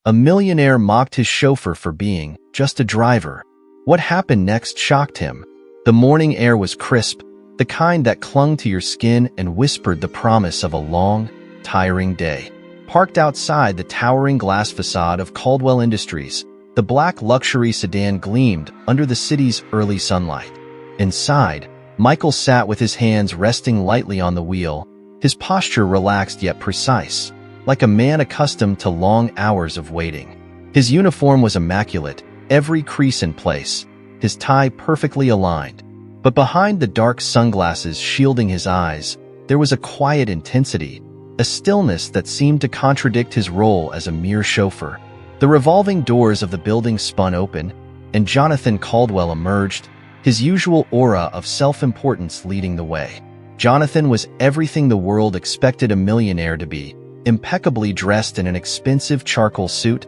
A millionaire mocked his chauffeur for being just a driver. What happened next shocked him. The morning air was crisp, the kind that clung to your skin and whispered the promise of a long, tiring day. Parked outside the towering glass facade of Caldwell Industries, the black luxury sedan gleamed under the city's early sunlight. Inside, Michael sat with his hands resting lightly on the wheel, his posture relaxed yet precise, like a man accustomed to long hours of waiting. His uniform was immaculate, every crease in place, his tie perfectly aligned. But behind the dark sunglasses shielding his eyes, there was a quiet intensity, a stillness that seemed to contradict his role as a mere chauffeur. The revolving doors of the building spun open, and Jonathan Caldwell emerged, his usual aura of self-importance leading the way. Jonathan was everything the world expected a millionaire to be, impeccably dressed in an expensive charcoal suit,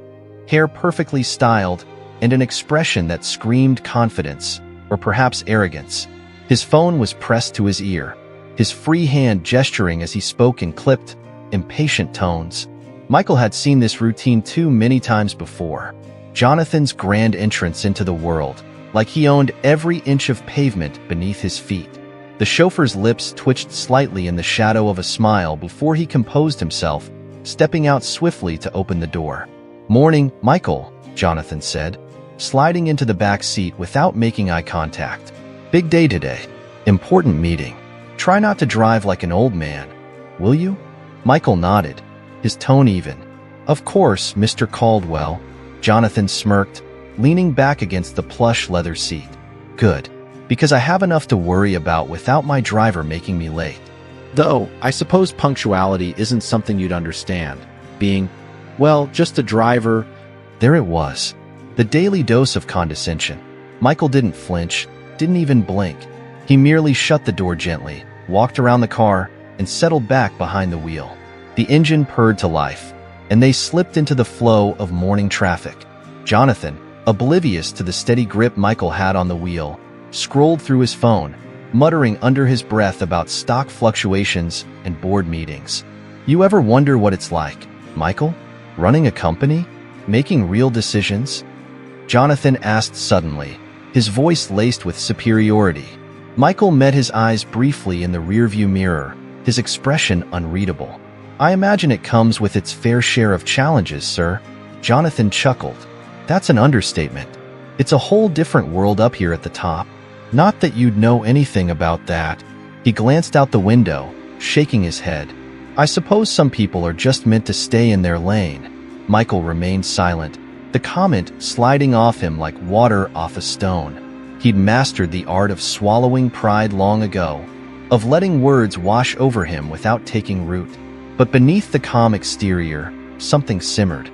hair perfectly styled, and an expression that screamed confidence, or perhaps arrogance. His phone was pressed to his ear, his free hand gesturing as he spoke in clipped, impatient tones. Michael had seen this routine too many times before. Jonathan's grand entrance into the world, like he owned every inch of pavement beneath his feet. The chauffeur's lips twitched slightly in the shadow of a smile before he composed himself, stepping out swiftly to open the door. "Morning, Michael," Jonathan said, sliding into the back seat without making eye contact. "Big day today. Important meeting. Try not to drive like an old man, will you?" Michael nodded, his tone even. "Of course, Mr. Caldwell," Jonathan smirked, leaning back against the plush leather seat. "Good, because I have enough to worry about without my driver making me late. Though, I suppose punctuality isn't something you'd understand, being, well, just a driver." There it was, the daily dose of condescension. Michael didn't flinch, didn't even blink. He merely shut the door gently, walked around the car, and settled back behind the wheel. The engine purred to life, and they slipped into the flow of morning traffic. Jonathan, oblivious to the steady grip Michael had on the wheel, scrolled through his phone, muttering under his breath about stock fluctuations and board meetings. "You ever wonder what it's like, Michael? Running a company? Making real decisions?" Jonathan asked suddenly, his voice laced with superiority. Michael met his eyes briefly in the rearview mirror, his expression unreadable. "I imagine it comes with its fair share of challenges, sir." Jonathan chuckled. "That's an understatement. It's a whole different world up here at the top. Not that you'd know anything about that." He glanced out the window, shaking his head. "I suppose some people are just meant to stay in their lane." Michael remained silent, the comment sliding off him like water off a stone. He'd mastered the art of swallowing pride long ago, of letting words wash over him without taking root. But beneath the calm exterior, something simmered.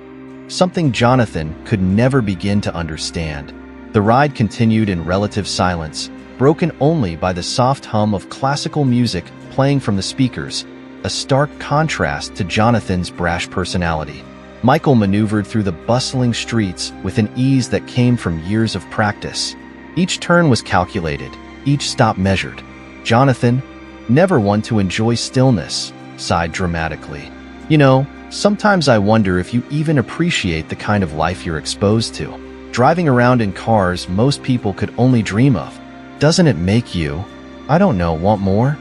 Something Jonathan could never begin to understand. The ride continued in relative silence, broken only by the soft hum of classical music playing from the speakers, a stark contrast to Jonathan's brash personality. Michael maneuvered through the bustling streets with an ease that came from years of practice. Each turn was calculated, each stop measured. Jonathan, never one to enjoy stillness, sighed dramatically. "You know, sometimes I wonder if you even appreciate the kind of life you're exposed to. Driving around in cars most people could only dream of. Doesn't it make you, I don't know, want more?"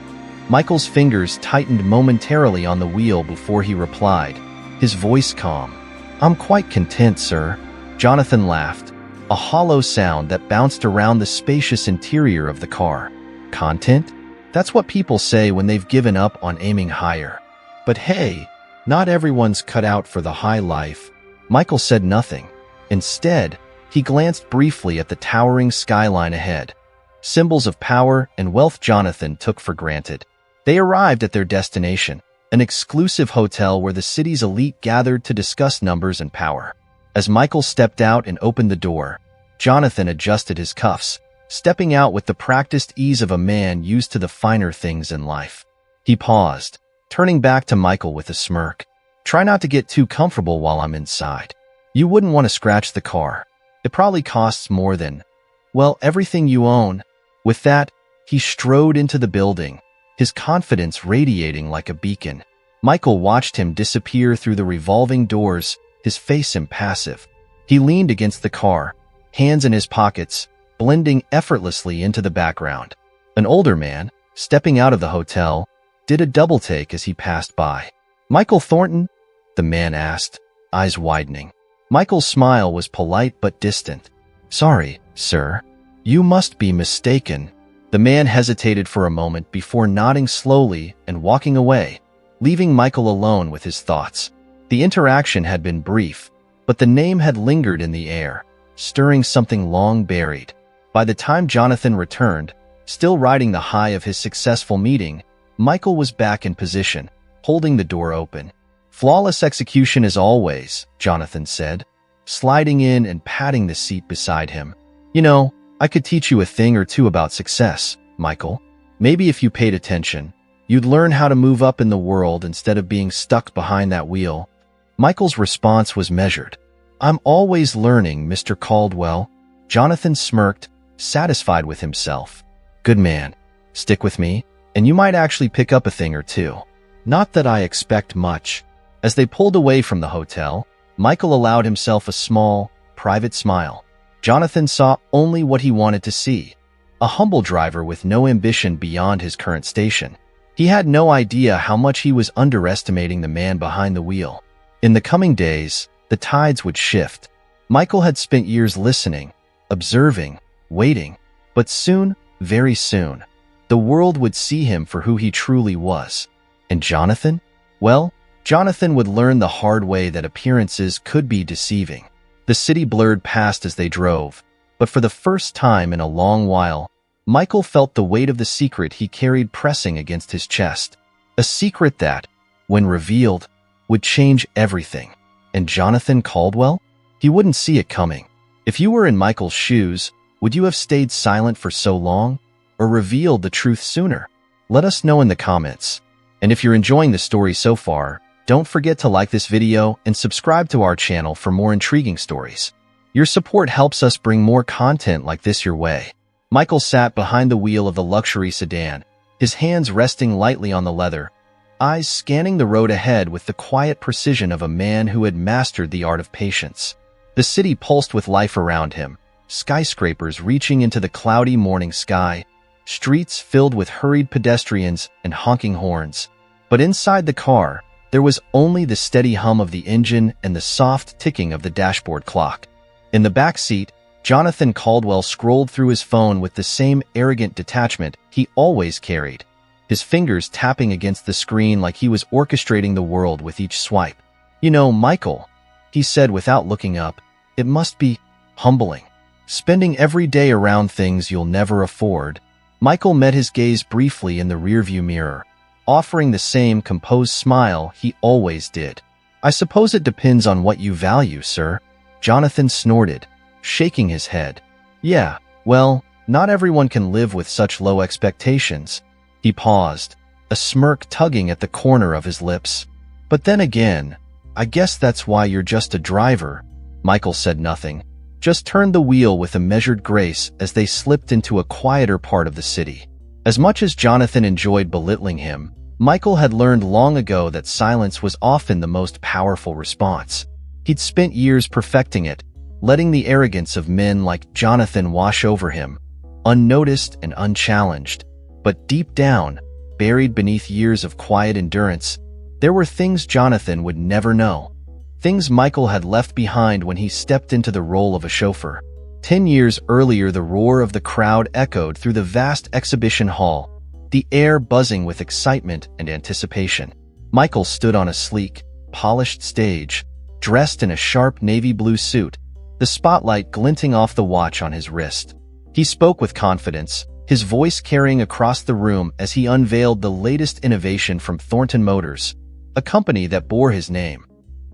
Michael's fingers tightened momentarily on the wheel before he replied, his voice calm. "I'm quite content, sir." Jonathan laughed, a hollow sound that bounced around the spacious interior of the car. "Content? That's what people say when they've given up on aiming higher. But hey, not everyone's cut out for the high life." Michael said nothing. Instead, he glanced briefly at the towering skyline ahead. Symbols of power and wealth Jonathan took for granted. They arrived at their destination, an exclusive hotel where the city's elite gathered to discuss numbers and power. As Michael stepped out and opened the door, Jonathan adjusted his cuffs, stepping out with the practiced ease of a man used to the finer things in life. He paused, turning back to Michael with a smirk. "Try not to get too comfortable while I'm inside. You wouldn't want to scratch the car. It probably costs more than, well, everything you own." With that, he strode into the building, his confidence radiating like a beacon. Michael watched him disappear through the revolving doors, his face impassive. He leaned against the car, hands in his pockets, blending effortlessly into the background. An older man, stepping out of the hotel, did a double-take as he passed by. "Michael Thornton?" the man asked, eyes widening. Michael's smile was polite but distant. "Sorry, sir. You must be mistaken." The man hesitated for a moment before nodding slowly and walking away, leaving Michael alone with his thoughts. The interaction had been brief, but the name had lingered in the air, stirring something long buried. By the time Jonathan returned, still riding the high of his successful meeting, Michael was back in position, holding the door open. "Flawless execution as always," Jonathan said, sliding in and patting the seat beside him. "You know, I could teach you a thing or two about success, Michael. Maybe if you paid attention, you'd learn how to move up in the world instead of being stuck behind that wheel." Michael's response was measured. "I'm always learning, Mr. Caldwell." Jonathan smirked, satisfied with himself. "Good man. Stick with me, and you might actually pick up a thing or two. Not that I expect much." As they pulled away from the hotel, Michael allowed himself a small, private smile. Jonathan saw only what he wanted to see, a humble driver with no ambition beyond his current station. He had no idea how much he was underestimating the man behind the wheel. In the coming days, the tides would shift. Michael had spent years listening, observing, waiting, but soon, very soon, the world would see him for who he truly was. And Jonathan? Well, Jonathan would learn the hard way that appearances could be deceiving. The city blurred past as they drove, but for the first time in a long while, Michael felt the weight of the secret he carried pressing against his chest. A secret that, when revealed, would change everything. And Jonathan Caldwell? He wouldn't see it coming. If you were in Michael's shoes, would you have stayed silent for so long, or revealed the truth sooner? Let us know in the comments. And if you're enjoying the story so far, don't forget to like this video and subscribe to our channel for more intriguing stories. Your support helps us bring more content like this your way. Michael sat behind the wheel of the luxury sedan, his hands resting lightly on the leather, eyes scanning the road ahead with the quiet precision of a man who had mastered the art of patience. The city pulsed with life around him, skyscrapers reaching into the cloudy morning sky, streets filled with hurried pedestrians and honking horns. But inside the car, there was only the steady hum of the engine and the soft ticking of the dashboard clock. In the back seat, Jonathan Caldwell scrolled through his phone with the same arrogant detachment he always carried, his fingers tapping against the screen like he was orchestrating the world with each swipe. "You know, Michael," he said without looking up, "it must be humbling. Spending every day around things you'll never afford." Michael met his gaze briefly in the rearview mirror, offering the same composed smile he always did. "I suppose it depends on what you value, sir," Jonathan snorted, shaking his head. "Yeah, well, not everyone can live with such low expectations." He paused, a smirk tugging at the corner of his lips. "But then again, I guess that's why you're just a driver." Michael said nothing, just turned the wheel with a measured grace as they slipped into a quieter part of the city. As much as Jonathan enjoyed belittling him, Michael had learned long ago that silence was often the most powerful response. He'd spent years perfecting it, letting the arrogance of men like Jonathan wash over him, unnoticed and unchallenged. But deep down, buried beneath years of quiet endurance, there were things Jonathan would never know. Things Michael had left behind when he stepped into the role of a chauffeur. 10 years earlier, the roar of the crowd echoed through the vast exhibition hall, the air buzzing with excitement and anticipation. Michael stood on a sleek, polished stage, dressed in a sharp navy blue suit, the spotlight glinting off the watch on his wrist. He spoke with confidence, his voice carrying across the room as he unveiled the latest innovation from Thornton Motors, a company that bore his name,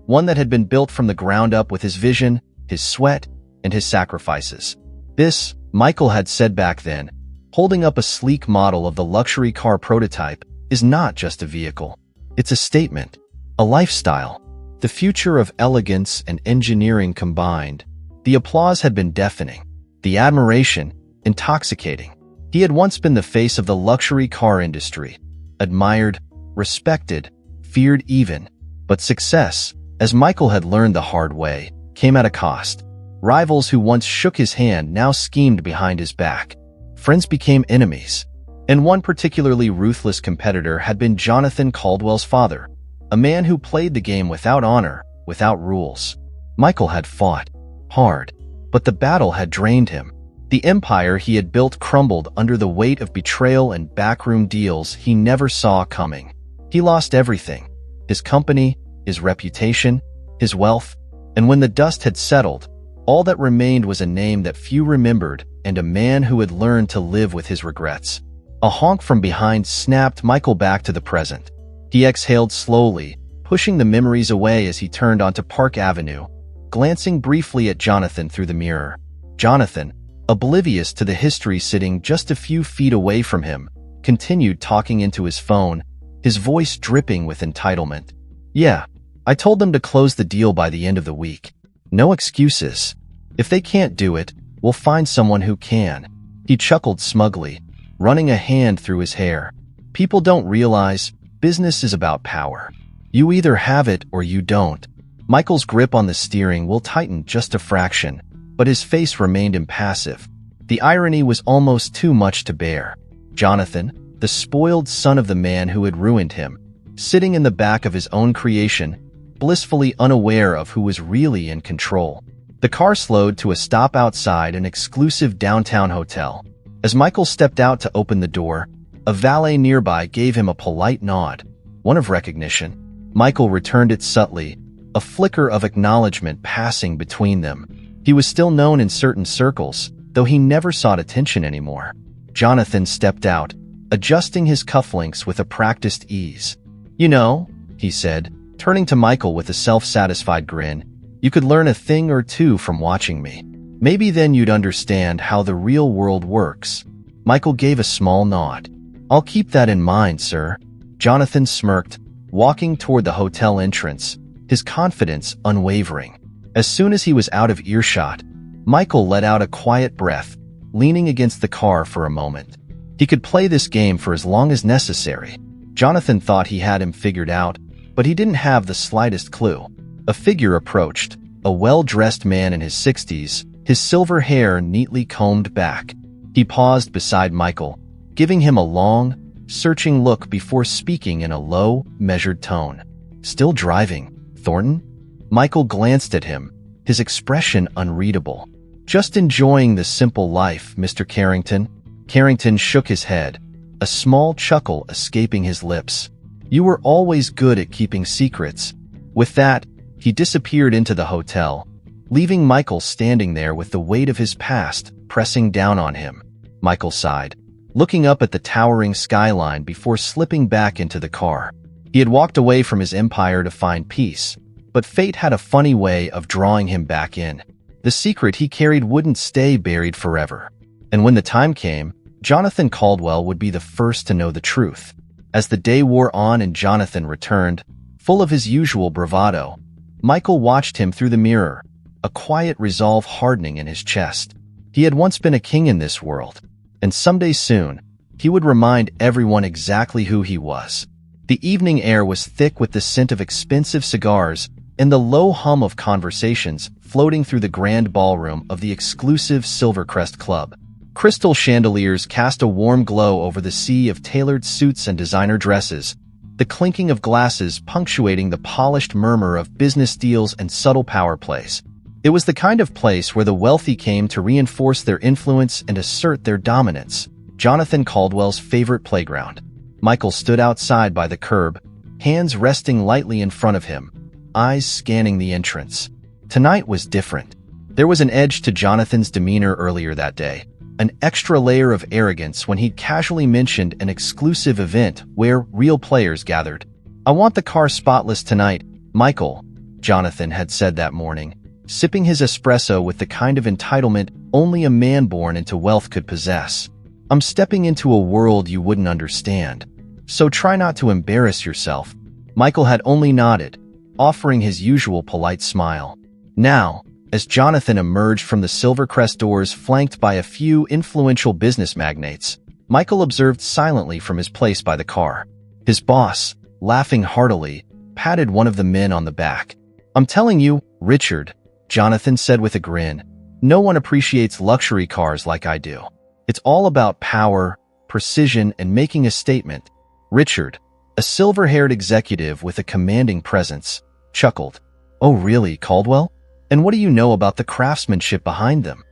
one that had been built from the ground up with his vision, his sweat, and his sacrifices. "This," Michael had said back then, holding up a sleek model of the luxury car prototype, "is not just a vehicle. It's a statement, a lifestyle, the future of elegance and engineering combined." The applause had been deafening, the admiration intoxicating. He had once been the face of the luxury car industry, admired, respected, feared even. But success, As Michael had learned the hard way, came at a cost. Rivals who once shook his hand now schemed behind his back. Friends became enemies. And one particularly ruthless competitor had been Jonathan Caldwell's father, a man who played the game without honor, without rules. Michael had fought hard, but the battle had drained him. The empire he had built crumbled under the weight of betrayal and backroom deals he never saw coming. He lost everything: his company, his reputation, his wealth, and when the dust had settled, all that remained was a name that few remembered and a man who had learned to live with his regrets. A honk from behind snapped Michael back to the present. He exhaled slowly, pushing the memories away as he turned onto Park Avenue, glancing briefly at Jonathan through the mirror. Jonathan, oblivious to the history sitting just a few feet away from him, continued talking into his phone, his voice dripping with entitlement. "Yeah, I told them to close the deal by the end of the week. No excuses. If they can't do it, we'll find someone who can." He chuckled smugly, running a hand through his hair. "People don't realize business is about power. You either have it or you don't." Michael's grip on the steering wheel tightened just a fraction, but his face remained impassive. The irony was almost too much to bear. Jonathan, the spoiled son of the man who had ruined him, sitting in the back of his own creation, blissfully unaware of who was really in control. The car slowed to a stop outside an exclusive downtown hotel. As Michael stepped out to open the door, a valet nearby gave him a polite nod, one of recognition. Michael returned it subtly, a flicker of acknowledgement passing between them. He was still known in certain circles, though he never sought attention anymore. Jonathan stepped out, adjusting his cufflinks with a practiced ease. "You know," he said, turning to Michael with a self-satisfied grin, "you could learn a thing or two from watching me. Maybe then you'd understand how the real world works." Michael gave a small nod. "I'll keep that in mind, sir." Jonathan smirked, walking toward the hotel entrance, his confidence unwavering. As soon as he was out of earshot, Michael let out a quiet breath, leaning against the car for a moment. He could play this game for as long as necessary. Jonathan thought he had him figured out, but he didn't have the slightest clue. A figure approached, a well-dressed man in his 60s, his silver hair neatly combed back. He paused beside Michael, giving him a long, searching look before speaking in a low, measured tone. "Still driving, Thornton?" Michael glanced at him, his expression unreadable. "Just enjoying the simple life, Mr. Carrington." Carrington shook his head, a small chuckle escaping his lips. "You were always good at keeping secrets." With that, he disappeared into the hotel, leaving Michael standing there with the weight of his past pressing down on him. Michael sighed, looking up at the towering skyline before slipping back into the car. He had walked away from his empire to find peace, but fate had a funny way of drawing him back in. The secret he carried wouldn't stay buried forever. And when the time came, Jonathan Caldwell would be the first to know the truth. As the day wore on and Jonathan returned, full of his usual bravado, Michael watched him through the mirror, a quiet resolve hardening in his chest. He had once been a king in this world, and someday soon, he would remind everyone exactly who he was. The evening air was thick with the scent of expensive cigars and the low hum of conversations floating through the grand ballroom of the exclusive Silvercrest Club. Crystal chandeliers cast a warm glow over the sea of tailored suits and designer dresses, the clinking of glasses punctuating the polished murmur of business deals and subtle power plays. It was the kind of place where the wealthy came to reinforce their influence and assert their dominance. Jonathan Caldwell's favorite playground. Michael stood outside by the curb, hands resting lightly in front of him, eyes scanning the entrance. Tonight was different. There was an edge to Jonathan's demeanor earlier that day, an extra layer of arrogance when he'd casually mentioned an exclusive event where real players gathered. "I want the car spotless tonight, Michael," Jonathan had said that morning, sipping his espresso with the kind of entitlement only a man born into wealth could possess. "I'm stepping into a world you wouldn't understand, so try not to embarrass yourself." Michael had only nodded, offering his usual polite smile. Now, as Jonathan emerged from the Silvercrest doors flanked by a few influential business magnates, Michael observed silently from his place by the car. His boss, laughing heartily, patted one of the men on the back. I'm telling you, Richard, Jonathan said with a grin. No one appreciates luxury cars like I do. It's all about power, precision, and making a statement. Richard, a silver-haired executive with a commanding presence, chuckled. Oh really, Caldwell? And what do you know about the craftsmanship behind them?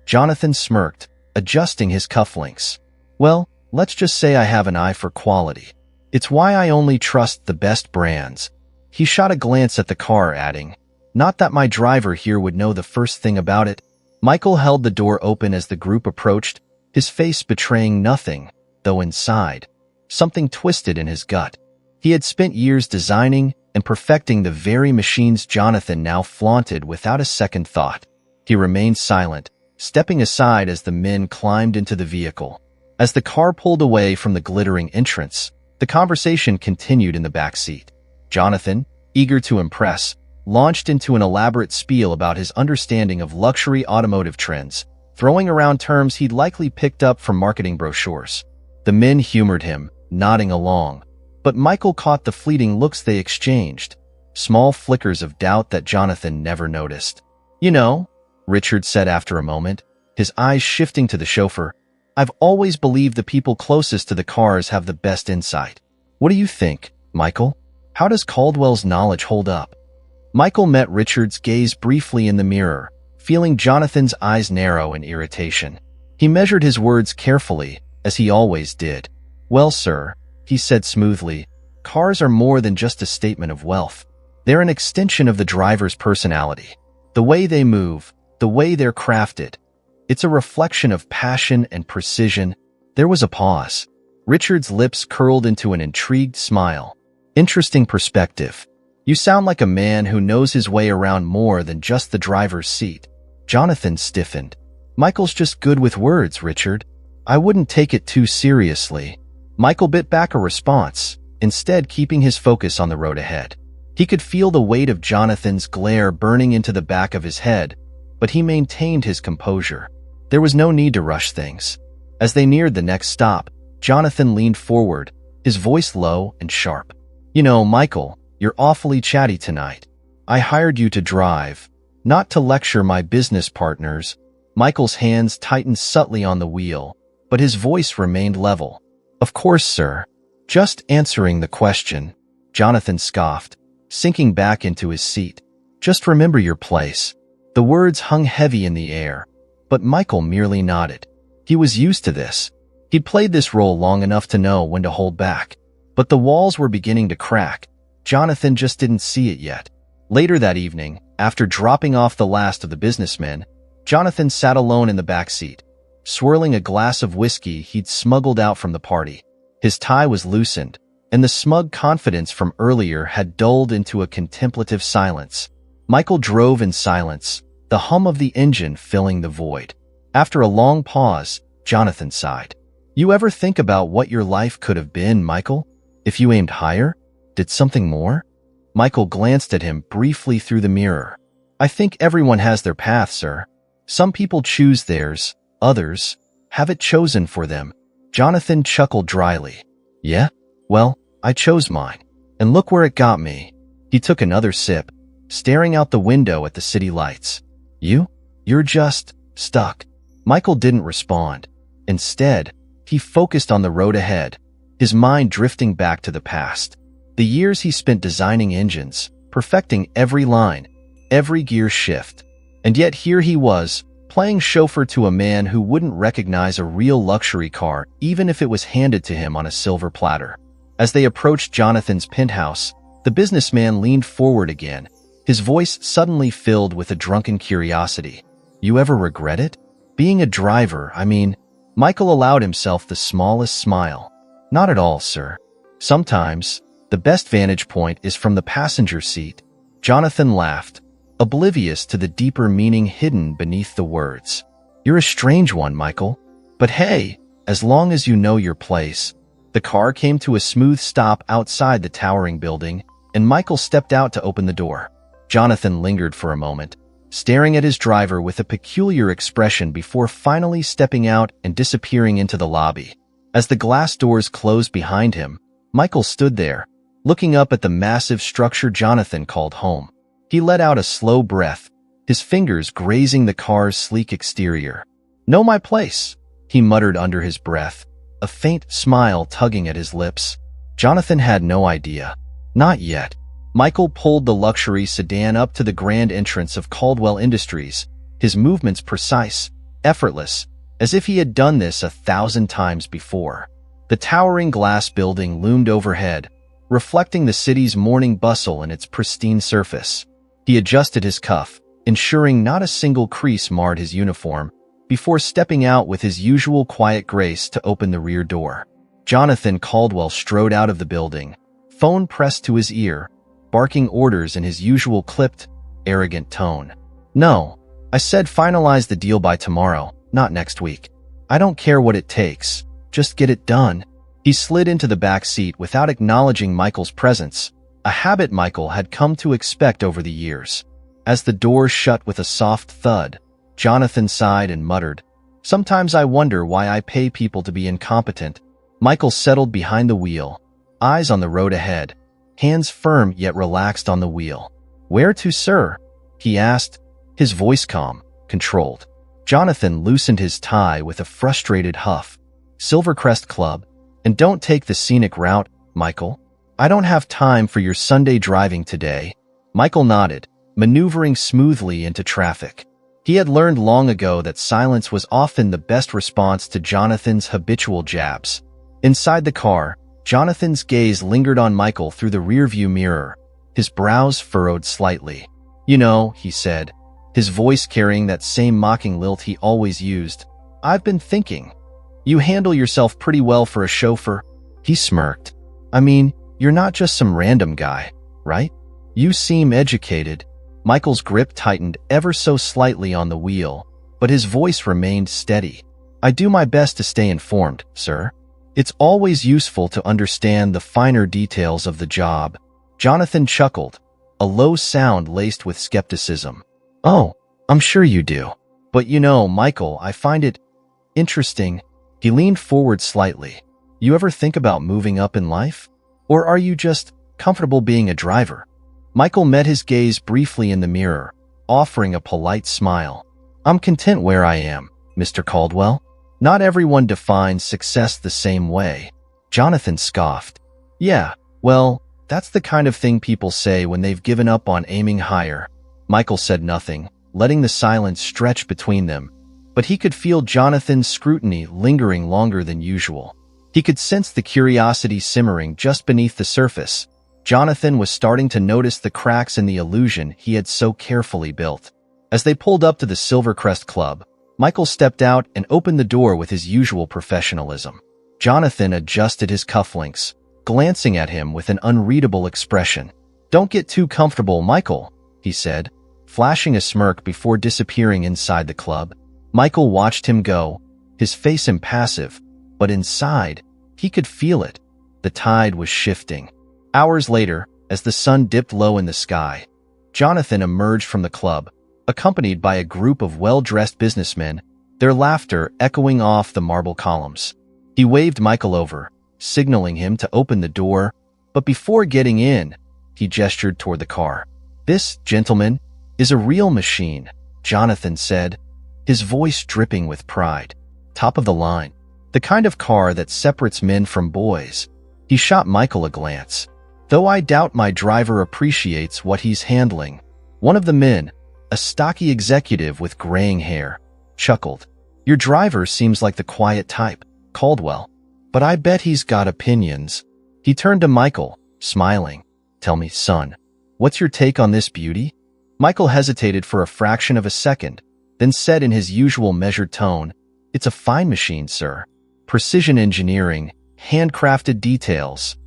Jonathan smirked, adjusting his cufflinks. Well, let's just say I have an eye for quality. It's why I only trust the best brands. He shot a glance at the car, adding, not that my driver here would know the first thing about it. Michael held the door open as the group approached, his face betraying nothing, though inside, something twisted in his gut. He had spent years designing and perfecting the very machines Jonathan now flaunted without a second thought. He remained silent, stepping aside as the men climbed into the vehicle. As the car pulled away from the glittering entrance, the conversation continued in the back seat. Jonathan, eager to impress, launched into an elaborate spiel about his understanding of luxury automotive trends, throwing around terms he'd likely picked up from marketing brochures. The men humored him, nodding along, but Michael caught the fleeting looks they exchanged, small flickers of doubt that Jonathan never noticed. You know, Richard said after a moment, his eyes shifting to the chauffeur, I've always believed the people closest to the cars have the best insight. What do you think, Michael? How does Caldwell's knowledge hold up? Michael met Richard's gaze briefly in the mirror, feeling Jonathan's eyes narrow in irritation. He measured his words carefully, as he always did. Well, sir, he said smoothly, cars are more than just a statement of wealth. They're an extension of the driver's personality. The way they move, the way they're crafted. It's a reflection of passion and precision. There was a pause. Richard's lips curled into an intrigued smile. Interesting perspective. You sound like a man who knows his way around more than just the driver's seat. Jonathan stiffened. Michael's just good with words, Richard. I wouldn't take it too seriously. Michael bit back a response, instead keeping his focus on the road ahead. He could feel the weight of Jonathan's glare burning into the back of his head, but he maintained his composure. There was no need to rush things. As they neared the next stop, Jonathan leaned forward, his voice low and sharp. You know, Michael, you're awfully chatty tonight. I hired you to drive, not to lecture my business partners. Michael's hands tightened subtly on the wheel, but his voice remained level. Of course, sir. Just answering the question, Jonathan scoffed, sinking back into his seat. Just remember your place. The words hung heavy in the air, but Michael merely nodded. He was used to this. He'd played this role long enough to know when to hold back. But the walls were beginning to crack. Jonathan just didn't see it yet. Later that evening, after dropping off the last of the businessmen, Jonathan sat alone in the back seat, swirling a glass of whiskey he'd smuggled out from the party. His tie was loosened, and the smug confidence from earlier had dulled into a contemplative silence. Michael drove in silence, the hum of the engine filling the void. After a long pause, Jonathan sighed. You ever think about what your life could have been, Michael? If you aimed higher? Did something more? Michael glanced at him briefly through the mirror. I think everyone has their path, sir. Some people choose theirs, others have it chosen for them. Jonathan chuckled dryly. Yeah? Well, I chose mine. And look where it got me. He took another sip, staring out the window at the city lights. You're just stuck. Michael didn't respond. Instead, he focused on the road ahead, his mind drifting back to the past. The years he spent designing engines, perfecting every line, every gear shift. And yet here he was, playing chauffeur to a man who wouldn't recognize a real luxury car even if it was handed to him on a silver platter. As they approached Jonathan's penthouse, the businessman leaned forward again, his voice suddenly filled with a drunken curiosity. You ever regret it? Being a driver, I mean. Michael allowed himself the smallest smile. Not at all, sir. Sometimes, the best vantage point is from the passenger seat. Jonathan laughed, oblivious to the deeper meaning hidden beneath the words. You're a strange one, Michael. But hey, as long as you know your place. The car came to a smooth stop outside the towering building, and Michael stepped out to open the door. Jonathan lingered for a moment, staring at his driver with a peculiar expression before finally stepping out and disappearing into the lobby. As the glass doors closed behind him, Michael stood there, looking up at the massive structure Jonathan called home. He let out a slow breath, his fingers grazing the car's sleek exterior. "Know my place," he muttered under his breath, a faint smile tugging at his lips. Jonathan had no idea. Not yet. Michael pulled the luxury sedan up to the grand entrance of Caldwell Industries, his movements precise, effortless, as if he had done this 1,000 times before. The towering glass building loomed overhead, reflecting the city's morning bustle in its pristine surface. He adjusted his cuff, ensuring not a single crease marred his uniform, before stepping out with his usual quiet grace to open the rear door. Jonathan Caldwell strode out of the building, phone pressed to his ear, barking orders in his usual clipped, arrogant tone. "No, I said finalize the deal by tomorrow, not next week. I don't care what it takes. Just get it done." He slid into the back seat without acknowledging Michael's presence, a habit Michael had come to expect over the years. As the door shut with a soft thud, Jonathan sighed and muttered, "Sometimes I wonder why I pay people to be incompetent." Michael settled behind the wheel, eyes on the road ahead, hands firm yet relaxed on the wheel. "Where to, sir?" he asked, his voice calm, controlled. Jonathan loosened his tie with a frustrated huff. "Silvercrest Club. And don't take the scenic route, Michael. I don't have time for your Sunday driving today." Michael nodded, maneuvering smoothly into traffic. He had learned long ago that silence was often the best response to Jonathan's habitual jabs. Inside the car, Jonathan's gaze lingered on Michael through the rearview mirror, his brows furrowed slightly. "You know," he said, his voice carrying that same mocking lilt he always used, "I've been thinking. You handle yourself pretty well for a chauffeur." He smirked. "I mean, you're not just some random guy, right? You seem educated." Michael's grip tightened ever so slightly on the wheel, but his voice remained steady. "I do my best to stay informed, sir. It's always useful to understand the finer details of the job." Jonathan chuckled, a low sound laced with skepticism. "Oh, I'm sure you do. But you know, Michael, I find it interesting." He leaned forward slightly. "You ever think about moving up in life? Or are you just comfortable being a driver?" Michael met his gaze briefly in the mirror, offering a polite smile. "I'm content where I am, Mr. Caldwell. Not everyone defines success the same way." Jonathan scoffed. "Yeah, well, that's the kind of thing people say when they've given up on aiming higher." Michael said nothing, letting the silence stretch between them, but he could feel Jonathan's scrutiny lingering longer than usual. He could sense the curiosity simmering just beneath the surface. Jonathan was starting to notice the cracks in the illusion he had so carefully built. As they pulled up to the Silvercrest Club, Michael stepped out and opened the door with his usual professionalism. Jonathan adjusted his cufflinks, glancing at him with an unreadable expression. "Don't get too comfortable, Michael," he said, flashing a smirk before disappearing inside the club. Michael watched him go, his face impassive, but inside, he could feel it. The tide was shifting. Hours later, as the sun dipped low in the sky, Jonathan emerged from the club, accompanied by a group of well-dressed businessmen, their laughter echoing off the marble columns. He waved Michael over, signaling him to open the door, but before getting in, he gestured toward the car. "This, gentleman, is a real machine," Jonathan said, his voice dripping with pride. "Top of the line. The kind of car that separates men from boys." He shot Michael a glance. "Though I doubt my driver appreciates what he's handling." One of the men, a stocky executive with graying hair, chuckled. "Your driver seems like the quiet type, Caldwell, but I bet he's got opinions." He turned to Michael, smiling. "Tell me, son, what's your take on this beauty?" Michael hesitated for a fraction of a second, then said in his usual measured tone, "It's a fine machine, sir. Precision engineering, handcrafted details.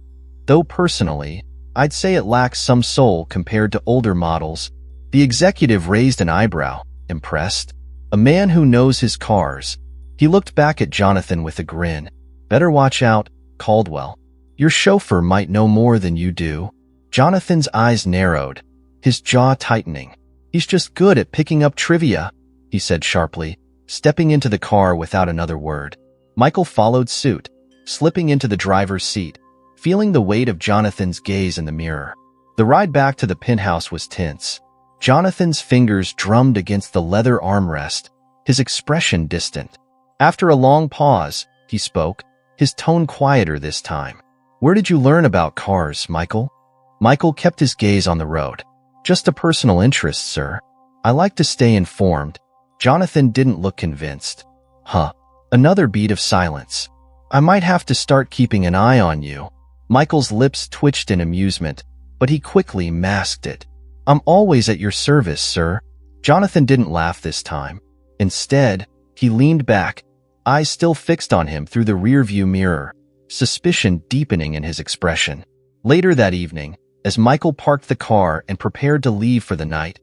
Though personally, I'd say it lacks some soul compared to older models." The executive raised an eyebrow, impressed. A man who knows his cars. He looked back at Jonathan with a grin. "Better watch out, Caldwell. Your chauffeur might know more than you do." Jonathan's eyes narrowed, his jaw tightening. "He's just good at picking up trivia," he said sharply, stepping into the car without another word. Michael followed suit, slipping into the driver's seat, feeling the weight of Jonathan's gaze in the mirror. The ride back to the penthouse was tense. Jonathan's fingers drummed against the leather armrest, his expression distant. After a long pause, he spoke, his tone quieter this time. "Where did you learn about cars, Michael?" Michael kept his gaze on the road. "Just a personal interest, sir. I like to stay informed." Jonathan didn't look convinced. "Huh." Another beat of silence. "I might have to start keeping an eye on you." Michael's lips twitched in amusement, but he quickly masked it. "I'm always at your service, sir." Jonathan didn't laugh this time. Instead, he leaned back, eyes still fixed on him through the rearview mirror, suspicion deepening in his expression. Later that evening, as Michael parked the car and prepared to leave for the night,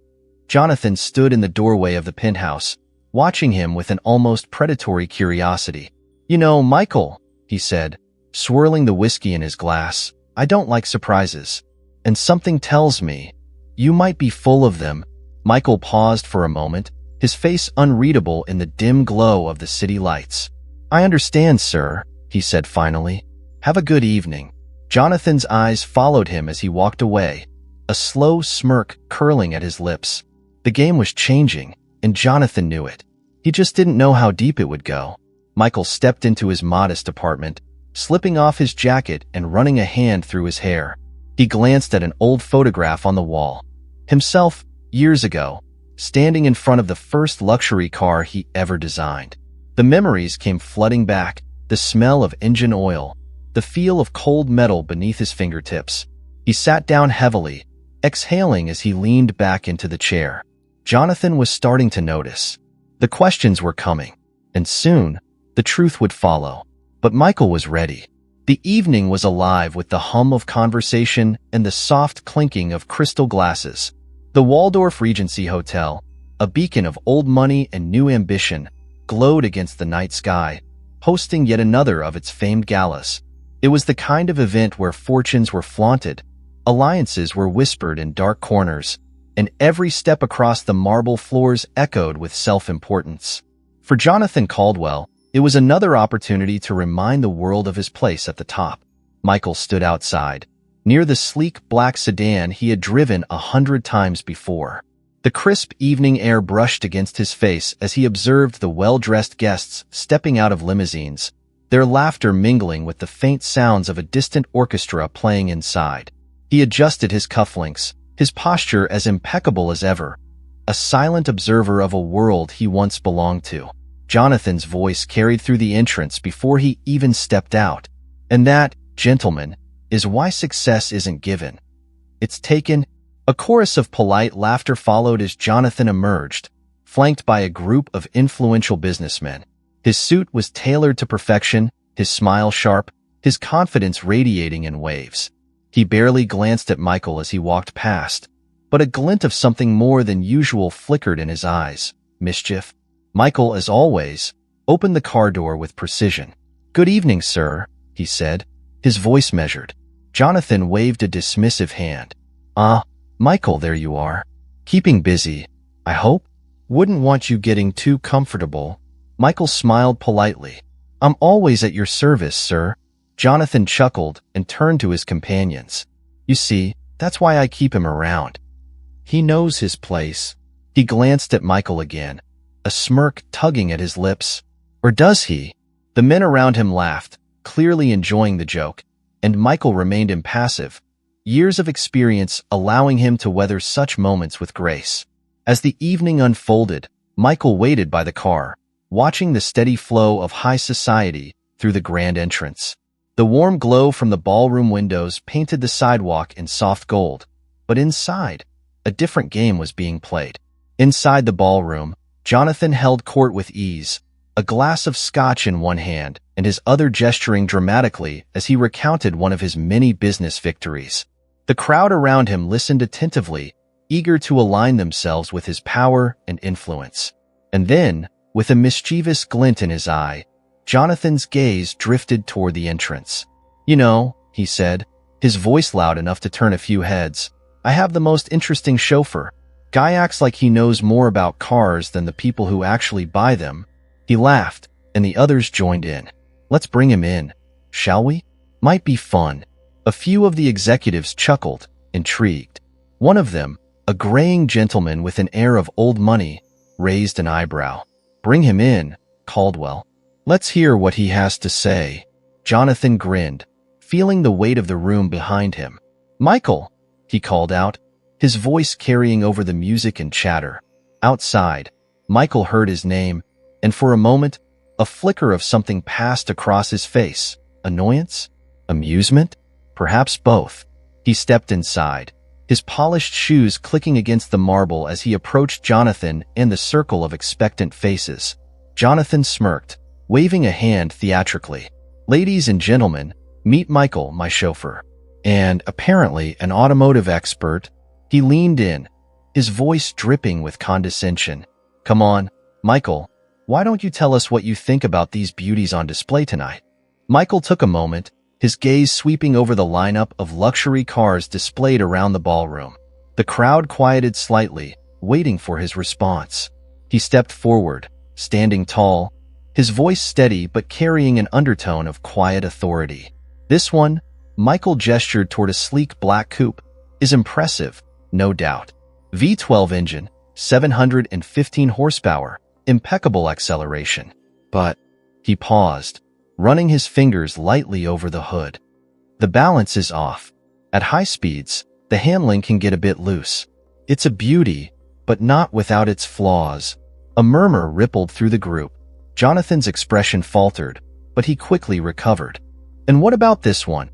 Jonathan stood in the doorway of the penthouse, watching him with an almost predatory curiosity. "You know, Michael," he said, swirling the whiskey in his glass, "I don't like surprises. And something tells me you might be full of them." Michael paused for a moment, his face unreadable in the dim glow of the city lights. "I understand, sir," he said finally. "Have a good evening." Jonathan's eyes followed him as he walked away, a slow smirk curling at his lips. The game was changing, and Jonathan knew it. He just didn't know how deep it would go. Michael stepped into his modest apartment, slipping off his jacket and running a hand through his hair. He glanced at an old photograph on the wall. Himself, years ago, standing in front of the first luxury car he ever designed. The memories came flooding back, the smell of engine oil, the feel of cold metal beneath his fingertips. He sat down heavily, exhaling as he leaned back into the chair. Jonathan was starting to notice. The questions were coming, and soon, the truth would follow. But Michael was ready. The evening was alive with the hum of conversation and the soft clinking of crystal glasses. The Waldorf Regency Hotel, a beacon of old money and new ambition, glowed against the night sky, hosting yet another of its famed galas. It was the kind of event where fortunes were flaunted, alliances were whispered in dark corners, and every step across the marble floors echoed with self-importance. For Jonathan Caldwell, it was another opportunity to remind the world of his place at the top. Michael stood outside, near the sleek black sedan he had driven 100 times before. The crisp evening air brushed against his face as he observed the well-dressed guests stepping out of limousines, their laughter mingling with the faint sounds of a distant orchestra playing inside. He adjusted his cufflinks, his posture as impeccable as ever, a silent observer of a world he once belonged to. Jonathan's voice carried through the entrance before he even stepped out. "And that, gentlemen, is why success isn't given. It's taken." A chorus of polite laughter followed as Jonathan emerged, flanked by a group of influential businessmen. His suit was tailored to perfection, his smile sharp, his confidence radiating in waves. He barely glanced at Michael as he walked past, but a glint of something more than usual flickered in his eyes. Mischief. Michael, as always, opened the car door with precision. "Good evening, sir," he said, his voice measured. Jonathan waved a dismissive hand. "Ah, Michael, there you are. Keeping busy, I hope? Wouldn't want you getting too comfortable." Michael smiled politely. "I'm always at your service, sir." Jonathan chuckled and turned to his companions. "You see, that's why I keep him around. He knows his place." He glanced at Michael again, a smirk tugging at his lips. "Or does he?" The men around him laughed, clearly enjoying the joke, and Michael remained impassive, years of experience allowing him to weather such moments with grace. As the evening unfolded, Michael waited by the car, watching the steady flow of high society through the grand entrance. The warm glow from the ballroom windows painted the sidewalk in soft gold, but inside, a different game was being played. Inside the ballroom, Jonathan held court with ease, a glass of scotch in one hand and his other gesturing dramatically as he recounted one of his many business victories. The crowd around him listened attentively, eager to align themselves with his power and influence. And then, with a mischievous glint in his eye, Jonathan's gaze drifted toward the entrance. "You know," he said, his voice loud enough to turn a few heads, "I have the most interesting chauffeur. Guy acts like he knows more about cars than the people who actually buy them." He laughed, and the others joined in. "Let's bring him in, shall we? Might be fun." A few of the executives chuckled, intrigued. One of them, A graying gentleman with an air of old money raised an eyebrow. "Bring him in, Caldwell. Let's hear what he has to say." Jonathan grinned, feeling the weight of the room behind him. "Michael," he called out, his voice carrying over the music and chatter. Outside, Michael heard his name, and for a moment, a flicker of something passed across his face. Annoyance? Amusement? Perhaps both. He stepped inside, his polished shoes clicking against the marble as he approached Jonathan and the circle of expectant faces. Jonathan smirked, waving a hand theatrically. "Ladies and gentlemen, meet Michael, my chauffeur." And, apparently an automotive expert, he leaned in, his voice dripping with condescension. "Come on, Michael, why don't you tell us what you think about these beauties on display tonight?" Michael took a moment, his gaze sweeping over the lineup of luxury cars displayed around the ballroom. The crowd quieted slightly, waiting for his response. He stepped forward, standing tall, his voice steady but carrying an undertone of quiet authority. "This one," Michael gestured toward a sleek black coupe, "is impressive, no doubt. V12 engine, 715 horsepower, impeccable acceleration. But," he paused, running his fingers lightly over the hood, "the balance is off. At high speeds, the handling can get a bit loose. It's a beauty, but not without its flaws." A murmur rippled through the group. Jonathan's expression faltered, but he quickly recovered. "And what about this one?"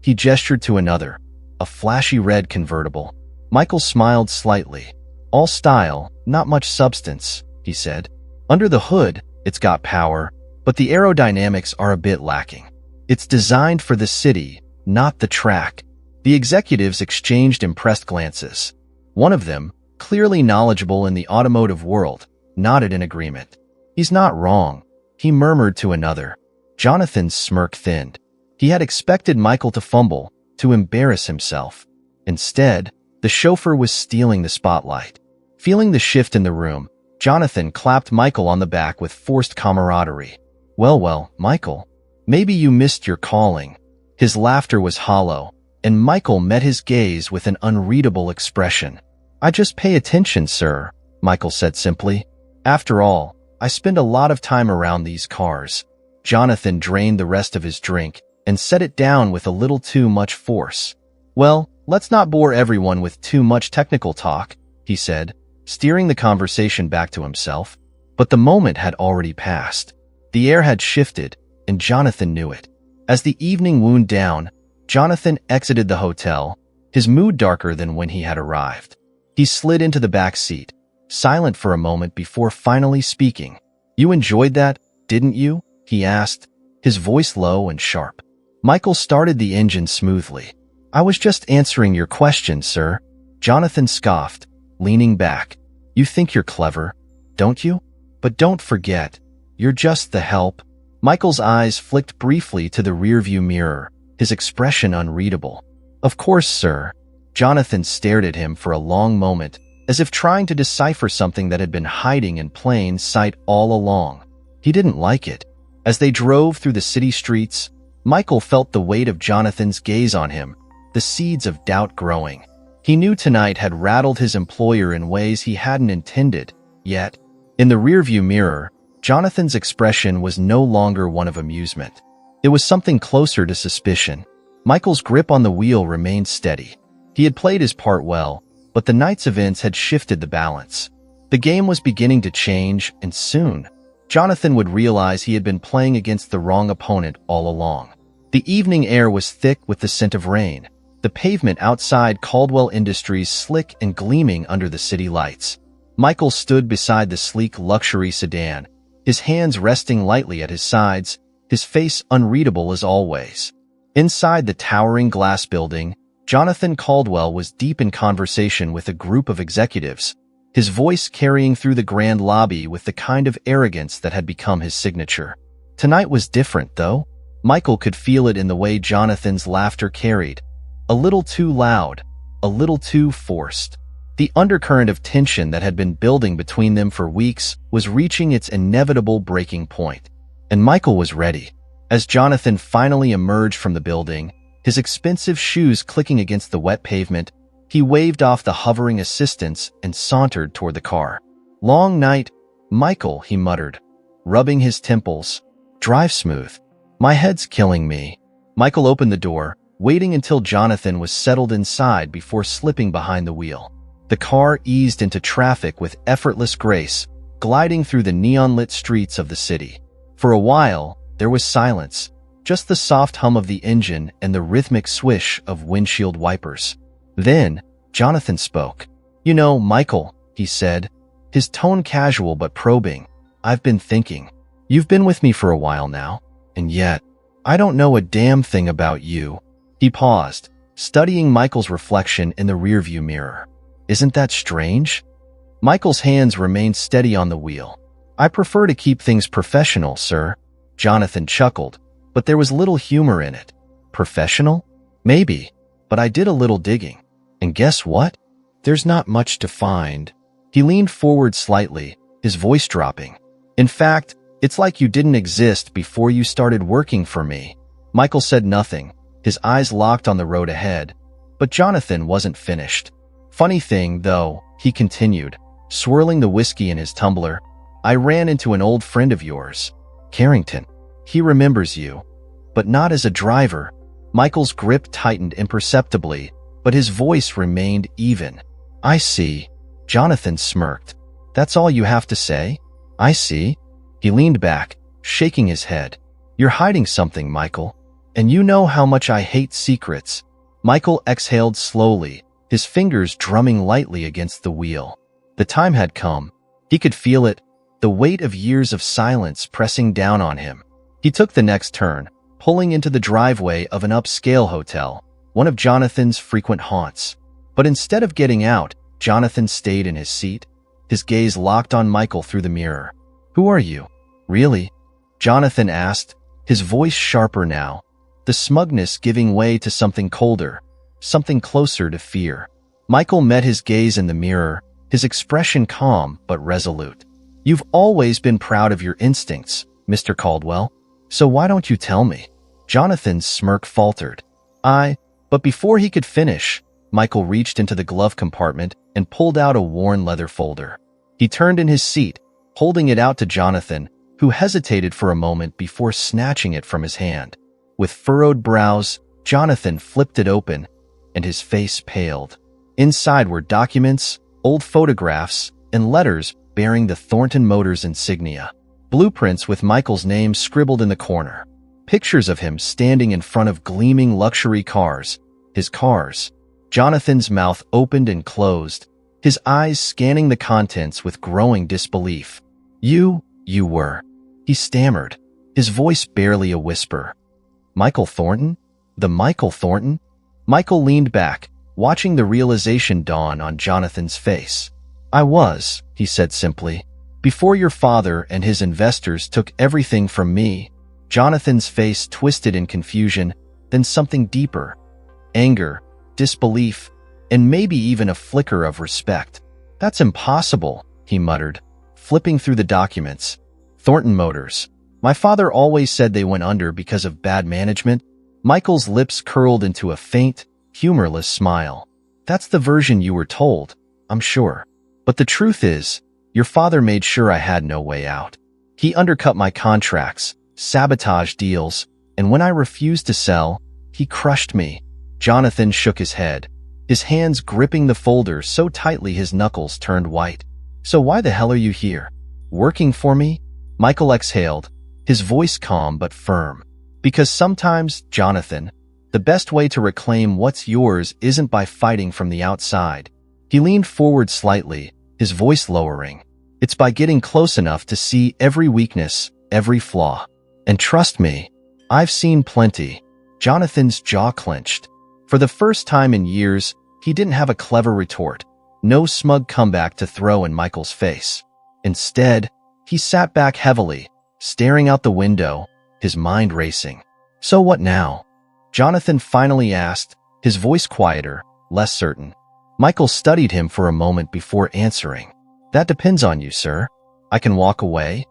He gestured to another, a flashy red convertible. Michael smiled slightly. "All style, not much substance," he said. "Under the hood, it's got power, but the aerodynamics are a bit lacking. It's designed for the city, not the track." The executives exchanged impressed glances. One of them, clearly knowledgeable in the automotive world, nodded in agreement. "He's not wrong," he murmured to another. Jonathan's smirk thinned. He had expected Michael to fumble, to embarrass himself. Instead, the chauffeur was stealing the spotlight. Feeling the shift in the room, Jonathan clapped Michael on the back with forced camaraderie. Well, Michael, maybe you missed your calling." His laughter was hollow, and Michael met his gaze with an unreadable expression. "I just pay attention, sir," Michael said simply. "After all, I spend a lot of time around these cars." Jonathan drained the rest of his drink and set it down with a little too much force. "Well, let's not bore everyone with too much technical talk," he said, steering the conversation back to himself. But the moment had already passed. The air had shifted, and Jonathan knew it. As the evening wound down, Jonathan exited the hotel, his mood darker than when he had arrived. He slid into the back seat, silent for a moment before finally speaking. "You enjoyed that, didn't you?" he asked, his voice low and sharp. Michael started the engine smoothly. "I was just answering your question, sir," Jonathan scoffed, leaning back. "You think you're clever, don't you? But don't forget, you're just the help." Michael's eyes flicked briefly to the rearview mirror, his expression unreadable. "Of course, sir." Jonathan stared at him for a long moment, as if trying to decipher something that had been hiding in plain sight all along. He didn't like it. As they drove through the city streets, Michael felt the weight of Jonathan's gaze on him, the seeds of doubt growing. He knew tonight had rattled his employer in ways he hadn't intended, yet, in the rearview mirror, Jonathan's expression was no longer one of amusement. It was something closer to suspicion. Michael's grip on the wheel remained steady. He had played his part well, but the night's events had shifted the balance. The game was beginning to change, and soon, Jonathan would realize he had been playing against the wrong opponent all along. The evening air was thick with the scent of rain, the pavement outside Caldwell Industries slick and gleaming under the city lights. Michael stood beside the sleek luxury sedan, his hands resting lightly at his sides, his face unreadable as always. Inside the towering glass building, Jonathan Caldwell was deep in conversation with a group of executives, his voice carrying through the grand lobby with the kind of arrogance that had become his signature. Tonight was different, though. Michael could feel it in the way Jonathan's laughter carried. A little too loud, a little too forced. The undercurrent of tension that had been building between them for weeks was reaching its inevitable breaking point. And Michael was ready. As Jonathan finally emerged from the building, his expensive shoes clicking against the wet pavement, He waved off the hovering assistants and sauntered toward the car. "Long night, Michael," he muttered, rubbing his temples. "Drive smooth. My head's killing me." Michael opened the door, waiting until Jonathan was settled inside before slipping behind the wheel. The car eased into traffic with effortless grace, gliding through the neon-lit streets of the city. For a while, there was silence, just the soft hum of the engine and the rhythmic swish of windshield wipers. Then, Jonathan spoke. "You know, Michael," he said, his tone casual but probing, "I've been thinking. You've been with me for a while now, and yet, I don't know a damn thing about you." He paused, studying Michael's reflection in the rearview mirror. "Isn't that strange?" Michael's hands remained steady on the wheel. "I prefer to keep things professional, sir." Jonathan chuckled, but there was little humor in it. "Professional? Maybe, but I did a little digging. And guess what? There's not much to find." He leaned forward slightly, his voice dropping. "In fact, it's like you didn't exist before you started working for me." Michael said nothing, his eyes locked on the road ahead, but Jonathan wasn't finished. "Funny thing, though," he continued, swirling the whiskey in his tumbler, "I ran into an old friend of yours, Carrington. He remembers you, but not as a driver." Michael's grip tightened imperceptibly, but his voice remained even. "I see." Jonathan smirked. "That's all you have to say? I see." He leaned back, shaking his head. "You're hiding something, Michael. And you know how much I hate secrets." Michael exhaled slowly, his fingers drumming lightly against the wheel. The time had come. He could feel it, the weight of years of silence pressing down on him. He took the next turn, pulling into the driveway of an upscale hotel, one of Jonathan's frequent haunts. But instead of getting out, Jonathan stayed in his seat, his gaze locked on Michael through the mirror. "Who are you? Really?" Jonathan asked, his voice sharper now, the smugness giving way to something colder, something closer to fear. Michael met his gaze in the mirror, his expression calm but resolute. "You've always been proud of your instincts, Mr. Caldwell. So why don't you tell me?" Jonathan's smirk faltered. But before he could finish, Michael reached into the glove compartment and pulled out a worn leather folder. He turned in his seat, holding it out to Jonathan, who hesitated for a moment before snatching it from his hand. With furrowed brows, Jonathan flipped it open, and his face paled. Inside were documents, old photographs, and letters bearing the Thornton Motors insignia. Blueprints with Michael's name scribbled in the corner. Pictures of him standing in front of gleaming luxury cars, his cars. Jonathan's mouth opened and closed, his eyes scanning the contents with growing disbelief. You were," he stammered, his voice barely a whisper. "Michael Thornton? The Michael Thornton?" Michael leaned back, watching the realization dawn on Jonathan's face. "I was," he said simply, "before your father and his investors took everything from me." Jonathan's face twisted in confusion, then something deeper. Anger, disbelief, and maybe even a flicker of respect. "That's impossible," he muttered, flipping through the documents. "Thornton Motors. My father always said they went under because of bad management." Michael's lips curled into a faint, humorless smile. "That's the version you were told, I'm sure. But the truth is, your father made sure I had no way out. He undercut my contracts, sabotaged deals, and when I refused to sell, he crushed me." Jonathan shook his head, his hands gripping the folder so tightly his knuckles turned white. "So why the hell are you here? Working for me?" Michael exhaled, his voice calm but firm. "Because sometimes, Jonathan, the best way to reclaim what's yours isn't by fighting from the outside." He leaned forward slightly, his voice lowering. "It's by getting close enough to see every weakness, every flaw. And trust me, I've seen plenty." Jonathan's jaw clenched. For the first time in years, he didn't have a clever retort, no smug comeback to throw in Michael's face. Instead, he sat back heavily, staring out the window, his mind racing. "So what now?" Jonathan finally asked, his voice quieter, less certain. Michael studied him for a moment before answering. "That depends on you, sir. I can walk away,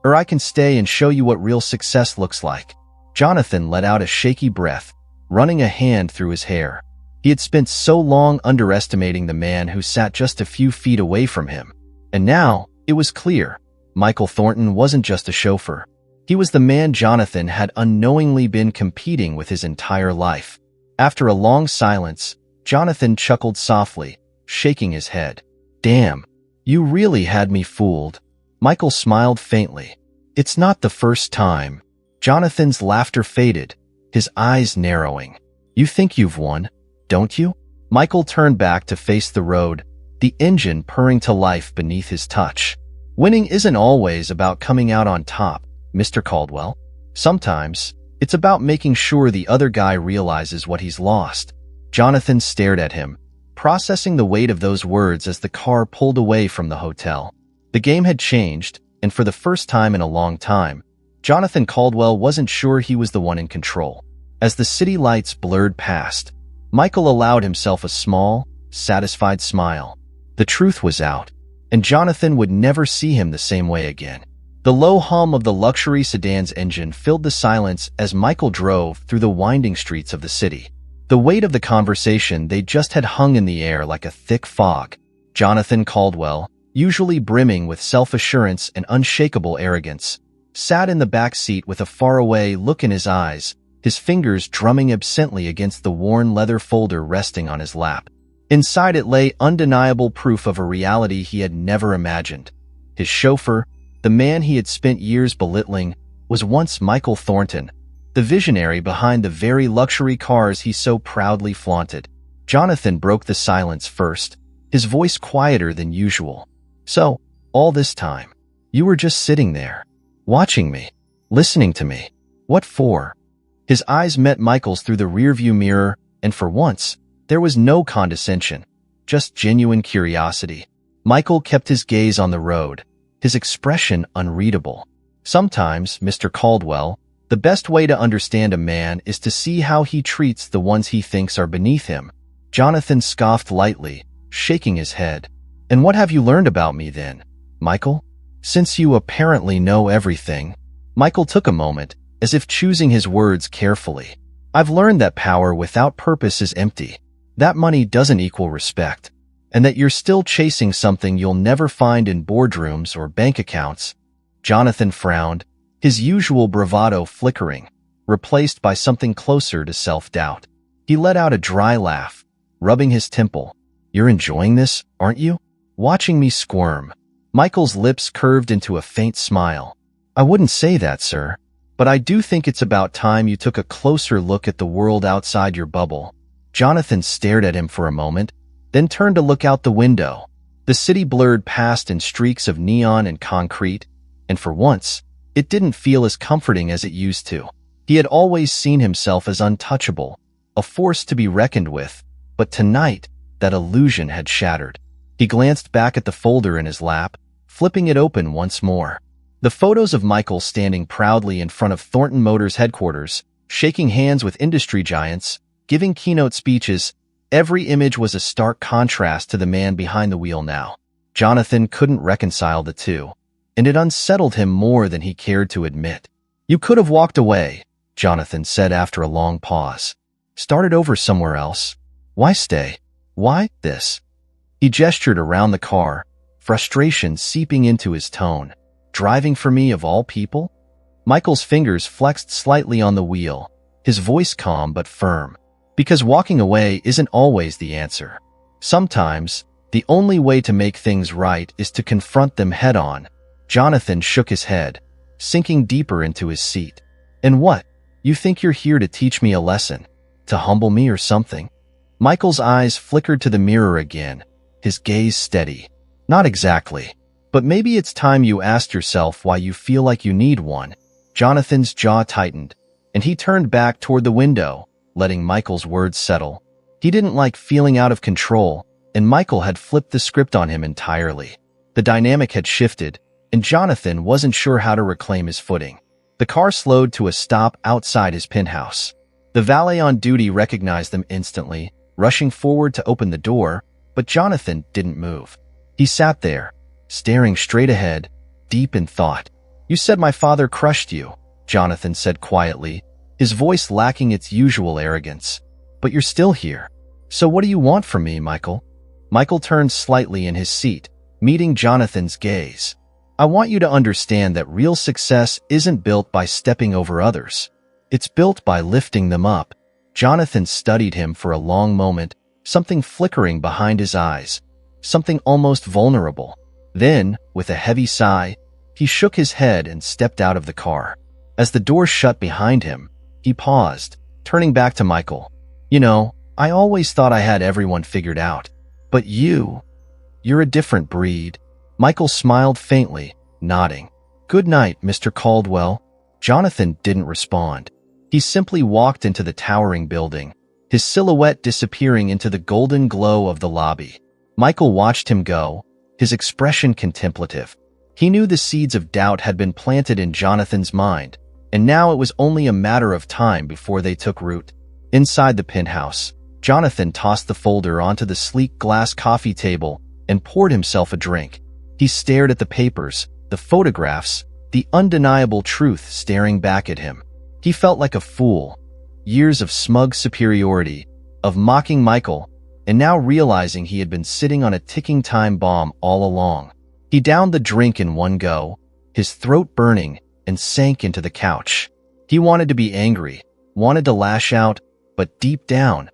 or I can stay and show you what real success looks like." Jonathan let out a shaky breath, running a hand through his hair. He had spent so long underestimating the man who sat just a few feet away from him. And now, it was clear. Michael Thornton wasn't just a chauffeur. He was the man Jonathan had unknowingly been competing with his entire life. After a long silence, Jonathan chuckled softly, shaking his head. "Damn, you really had me fooled." Michael smiled faintly. "It's not the first time." Jonathan's laughter faded, his eyes narrowing. "You think you've won, don't you?" Michael turned back to face the road, the engine purring to life beneath his touch. "Winning isn't always about coming out on top, Mr. Caldwell. Sometimes, it's about making sure the other guy realizes what he's lost." Jonathan stared at him, processing the weight of those words as the car pulled away from the hotel. The game had changed, and for the first time in a long time, Jonathan Caldwell wasn't sure he was the one in control. As the city lights blurred past, Michael allowed himself a small, satisfied smile. The truth was out, and Jonathan would never see him the same way again. The low hum of the luxury sedan's engine filled the silence as Michael drove through the winding streets of the city. The weight of the conversation they just had hung in the air like a thick fog. Jonathan Caldwell, usually brimming with self-assurance and unshakable arrogance, sat in the back seat with a faraway look in his eyes, his fingers drumming absently against the worn leather folder resting on his lap. Inside it lay undeniable proof of a reality he had never imagined. His chauffeur, the man he had spent years belittling, was once Michael Thornton, the visionary behind the very luxury cars he so proudly flaunted. Jonathan broke the silence first, his voice quieter than usual. "So, all this time, you were just sitting there, watching me, listening to me. What for?" His eyes met Michael's through the rearview mirror, and for once, there was no condescension, just genuine curiosity. Michael kept his gaze on the road, his expression unreadable. Sometimes, Mr. Caldwell, the best way to understand a man is to see how he treats the ones he thinks are beneath him. Jonathan scoffed lightly, shaking his head. "And what have you learned about me then, Michael? Since you apparently know everything." Michael took a moment, as if choosing his words carefully. "I've learned that power without purpose is empty, that money doesn't equal respect, and that you're still chasing something you'll never find in boardrooms or bank accounts." Jonathan frowned, his usual bravado flickering, replaced by something closer to self-doubt. He let out a dry laugh, rubbing his temple. "You're enjoying this, aren't you? Watching me squirm." Michael's lips curved into a faint smile. "I wouldn't say that, sir, but I do think it's about time you took a closer look at the world outside your bubble." Jonathan stared at him for a moment, then turned to look out the window. The city blurred past in streaks of neon and concrete, and for once, it didn't feel as comforting as it used to. He had always seen himself as untouchable, a force to be reckoned with, but tonight, that illusion had shattered. He glanced back at the folder in his lap, flipping it open once more. The photos of Michael standing proudly in front of Thornton Motors headquarters, shaking hands with industry giants, giving keynote speeches, every image was a stark contrast to the man behind the wheel now. Jonathan couldn't reconcile the two, and it unsettled him more than he cared to admit. "You could have walked away," Jonathan said after a long pause. "Started over somewhere else. Why stay? Why this?" He gestured around the car, frustration seeping into his tone. "Driving for me of all people?" Michael's fingers flexed slightly on the wheel, his voice calm but firm. "Because walking away isn't always the answer. Sometimes, the only way to make things right is to confront them head-on." Jonathan shook his head, sinking deeper into his seat. "And what? You think you're here to teach me a lesson? To humble me or something?" Michael's eyes flickered to the mirror again, his gaze steady. "Not exactly. But maybe it's time you asked yourself why you feel like you need one." Jonathan's jaw tightened, and he turned back toward the window, letting Michael's words settle. He didn't like feeling out of control, and Michael had flipped the script on him entirely. The dynamic had shifted, and Jonathan wasn't sure how to reclaim his footing. The car slowed to a stop outside his penthouse. The valet on duty recognized them instantly, rushing forward to open the door, but Jonathan didn't move. He sat there, staring straight ahead, deep in thought. "You said my father crushed you," Jonathan said quietly, his voice lacking its usual arrogance. "But you're still here. "So what do you want from me, Michael?" Michael turned slightly in his seat, meeting Jonathan's gaze. "I want you to understand that real success isn't built by stepping over others. It's built by lifting them up." Jonathan studied him for a long moment, something flickering behind his eyes, something almost vulnerable. Then, with a heavy sigh, he shook his head and stepped out of the car. As the door shut behind him, he paused, turning back to Michael. "You know, I always thought I had everyone figured out. But you're a different breed." Michael smiled faintly, nodding. "Good night, Mr. Caldwell." Jonathan didn't respond. He simply walked into the towering building, his silhouette disappearing into the golden glow of the lobby. Michael watched him go, his expression contemplative. He knew the seeds of doubt had been planted in Jonathan's mind, and now it was only a matter of time before they took root. Inside the penthouse, Jonathan tossed the folder onto the sleek glass coffee table and poured himself a drink. He stared at the papers, the photographs, the undeniable truth staring back at him. He felt like a fool. Years of smug superiority, of mocking Michael, and now realizing he had been sitting on a ticking time bomb all along. He downed the drink in one go, his throat burning, and sank into the couch. He wanted to be angry, wanted to lash out, but deep down,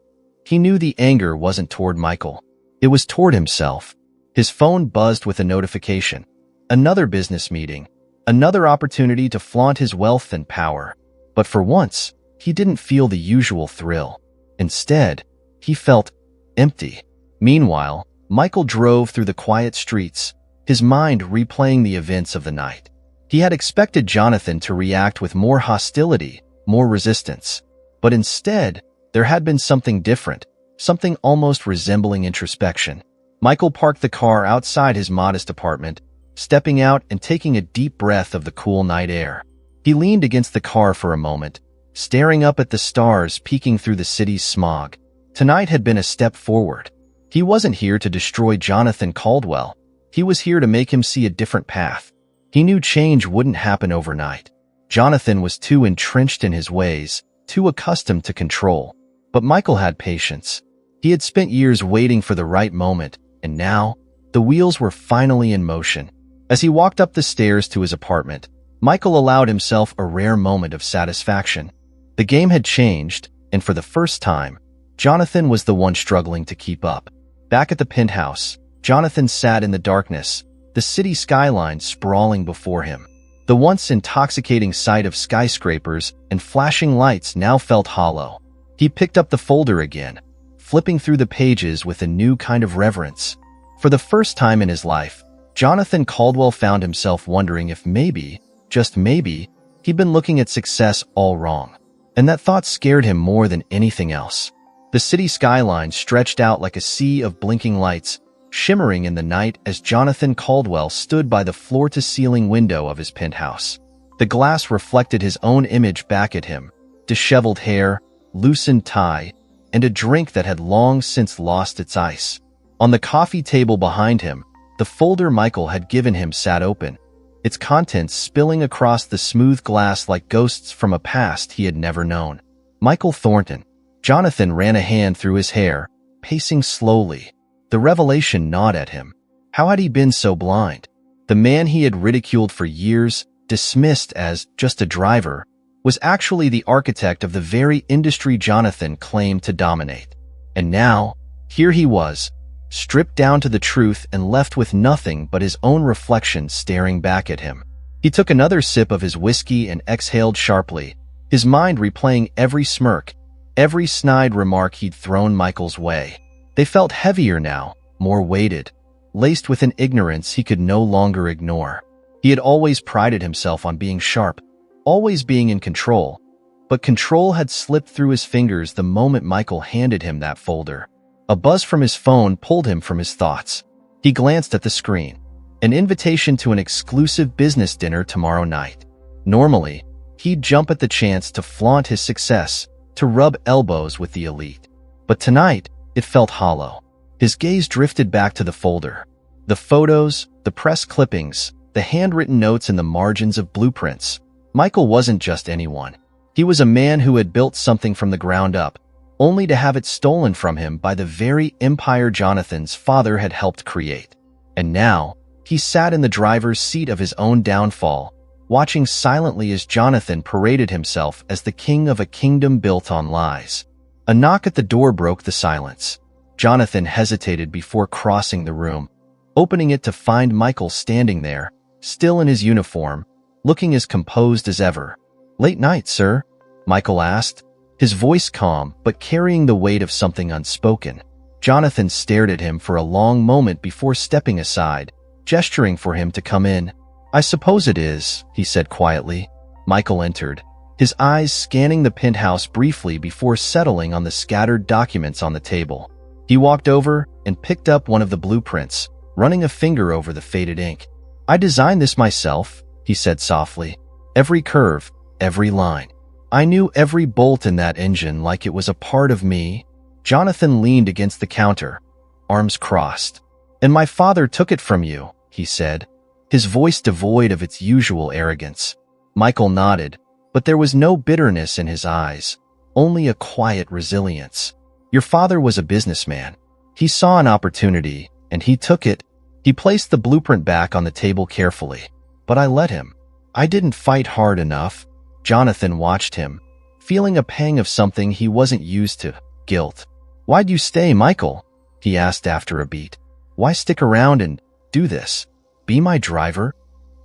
he knew the anger wasn't toward Michael. It was toward himself. His phone buzzed with a notification. Another business meeting. Another opportunity to flaunt his wealth and power. But for once, he didn't feel the usual thrill. Instead, he felt empty. Meanwhile, Michael drove through the quiet streets, his mind replaying the events of the night. He had expected Jonathan to react with more hostility, more resistance. But instead, there had been something different, something almost resembling introspection. Michael parked the car outside his modest apartment, stepping out and taking a deep breath of the cool night air. He leaned against the car for a moment, staring up at the stars peeking through the city's smog. Tonight had been a step forward. He wasn't here to destroy Jonathan Caldwell. He was here to make him see a different path. He knew change wouldn't happen overnight. Jonathan was too entrenched in his ways, too accustomed to control. But Michael had patience. He had spent years waiting for the right moment, and now, the wheels were finally in motion. As he walked up the stairs to his apartment, Michael allowed himself a rare moment of satisfaction. The game had changed, and for the first time, Jonathan was the one struggling to keep up. Back at the penthouse, Jonathan sat in the darkness, the city skyline sprawling before him. The once intoxicating sight of skyscrapers and flashing lights now felt hollow. He picked up the folder again, flipping through the pages with a new kind of reverence. For the first time in his life, Jonathan Caldwell found himself wondering if maybe, just maybe, he'd been looking at success all wrong. And that thought scared him more than anything else. The city skyline stretched out like a sea of blinking lights, shimmering in the night as Jonathan Caldwell stood by the floor-to-ceiling window of his penthouse. The glass reflected his own image back at him, disheveled hair, loosened tie, and a drink that had long since lost its ice. On the coffee table behind him, the folder Michael had given him sat open, its contents spilling across the smooth glass like ghosts from a past he had never known. Michael Thornton. Jonathan ran a hand through his hair, pacing slowly. The revelation gnawed at him. How had he been so blind? The man he had ridiculed for years, dismissed as just a driver, was actually the architect of the very industry Jonathan claimed to dominate. And now, here he was, stripped down to the truth and left with nothing but his own reflection staring back at him. He took another sip of his whiskey and exhaled sharply, his mind replaying every smirk, every snide remark he'd thrown Michael's way. They felt heavier now, more weighted, laced with an ignorance he could no longer ignore. He had always prided himself on being sharp, always being in control, but control had slipped through his fingers the moment Michael handed him that folder. A buzz from his phone pulled him from his thoughts. He glanced at the screen. An invitation to an exclusive business dinner tomorrow night. Normally, he'd jump at the chance to flaunt his success, to rub elbows with the elite. But tonight, it felt hollow. His gaze drifted back to the folder. The photos, the press clippings, the handwritten notes in the margins of blueprints. Michael wasn't just anyone. He was a man who had built something from the ground up, only to have it stolen from him by the very empire Jonathan's father had helped create. And now, he sat in the driver's seat of his own downfall, watching silently as Jonathan paraded himself as the king of a kingdom built on lies. A knock at the door broke the silence. Jonathan hesitated before crossing the room, opening it to find Michael standing there, still in his uniform, looking as composed as ever. "Late night, sir?" Michael asked, his voice calm but carrying the weight of something unspoken. Jonathan stared at him for a long moment before stepping aside, gesturing for him to come in. "I suppose it is," he said quietly. Michael entered, his eyes scanning the penthouse briefly before settling on the scattered documents on the table. He walked over and picked up one of the blueprints, running a finger over the faded ink. "I designed this myself," he said softly. "Every curve, every line. I knew every bolt in that engine like it was a part of me." Jonathan leaned against the counter, arms crossed. "And my father took it from you," he said, his voice devoid of its usual arrogance. Michael nodded, but there was no bitterness in his eyes, only a quiet resilience. "Your father was a businessman. He saw an opportunity, and he took it." He placed the blueprint back on the table carefully. "But I let him. I didn't fight hard enough." Jonathan watched him, feeling a pang of something he wasn't used to, guilt. "Why'd you stay, Michael?" he asked after a beat. "Why stick around and do this? Be my driver?"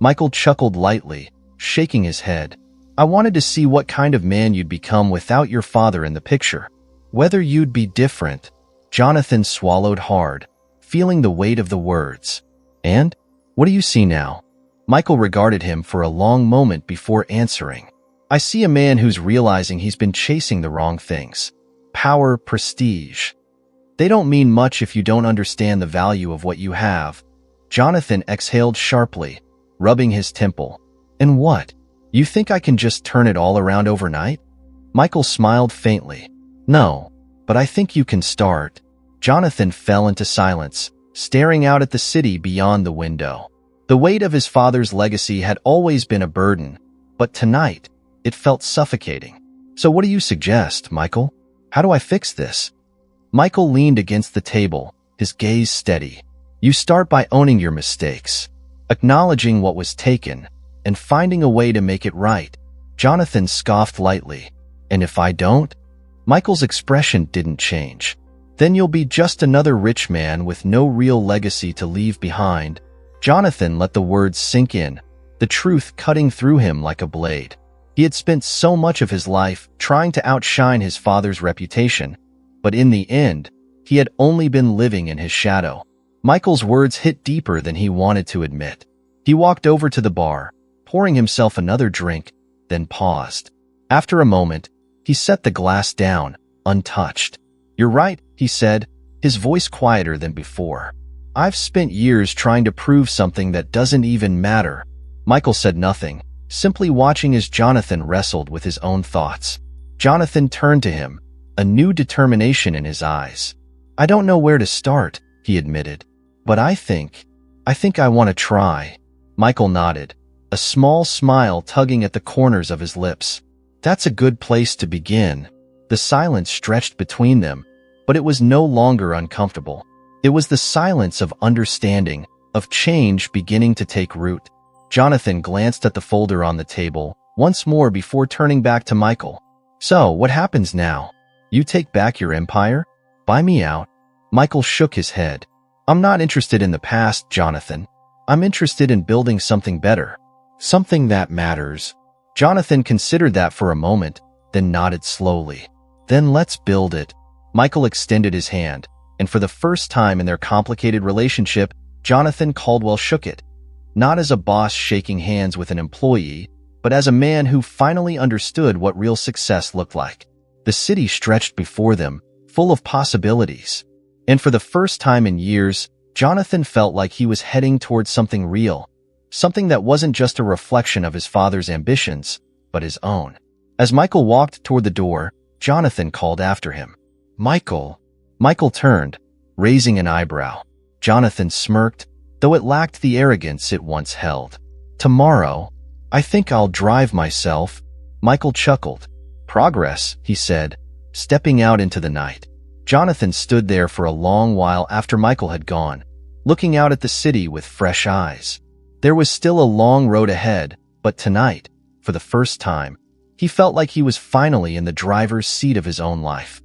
Michael chuckled lightly, shaking his head. "I wanted to see what kind of man you'd become without your father in the picture. Whether you'd be different." Jonathan swallowed hard, feeling the weight of the words. "And? What do you see now?" Michael regarded him for a long moment before answering. "I see a man who's realizing he's been chasing the wrong things. Power, prestige. They don't mean much if you don't understand the value of what you have." Jonathan exhaled sharply, rubbing his temple. "And what? You think I can just turn it all around overnight?" Michael smiled faintly. "No, but I think you can start." Jonathan fell into silence, staring out at the city beyond the window. The weight of his father's legacy had always been a burden, but tonight, it felt suffocating. "So what do you suggest, Michael? How do I fix this?" Michael leaned against the table, his gaze steady. "You start by owning your mistakes, acknowledging what was taken, and finding a way to make it right." Jonathan scoffed lightly. "And if I don't?" Michael's expression didn't change. "Then you'll be just another rich man with no real legacy to leave behind." Jonathan let the words sink in, the truth cutting through him like a blade. He had spent so much of his life trying to outshine his father's reputation, but in the end, he had only been living in his shadow. Michael's words hit deeper than he wanted to admit. He walked over to the bar, pouring himself another drink, then paused. After a moment, he set the glass down, untouched. "You're right," he said, his voice quieter than before. "I've spent years trying to prove something that doesn't even matter." Michael said nothing, simply watching as Jonathan wrestled with his own thoughts. Jonathan turned to him, a new determination in his eyes. "I don't know where to start," he admitted, "but I think I want to try." Michael nodded, a small smile tugging at the corners of his lips. "That's a good place to begin." The silence stretched between them, but it was no longer uncomfortable. It was the silence of understanding, of change beginning to take root. Jonathan glanced at the folder on the table once more before turning back to Michael. "So, what happens now? You take back your empire? Buy me out?" Michael shook his head. "I'm not interested in the past, Jonathan. I'm interested in building something better. Something that matters." Jonathan considered that for a moment, then nodded slowly. "Then let's build it." Michael extended his hand, and for the first time in their complicated relationship, Jonathan Caldwell shook it. Not as a boss shaking hands with an employee, but as a man who finally understood what real success looked like. The city stretched before them, full of possibilities. And for the first time in years, Jonathan felt like he was heading towards something real, something that wasn't just a reflection of his father's ambitions, but his own. As Michael walked toward the door, Jonathan called after him. "Michael." Michael turned, raising an eyebrow. Jonathan smirked, though it lacked the arrogance it once held. "Tomorrow, I think I'll drive myself." Michael chuckled. "Progress," he said, stepping out into the night. Jonathan stood there for a long while after Michael had gone, looking out at the city with fresh eyes. There was still a long road ahead, but tonight, for the first time, he felt like he was finally in the driver's seat of his own life.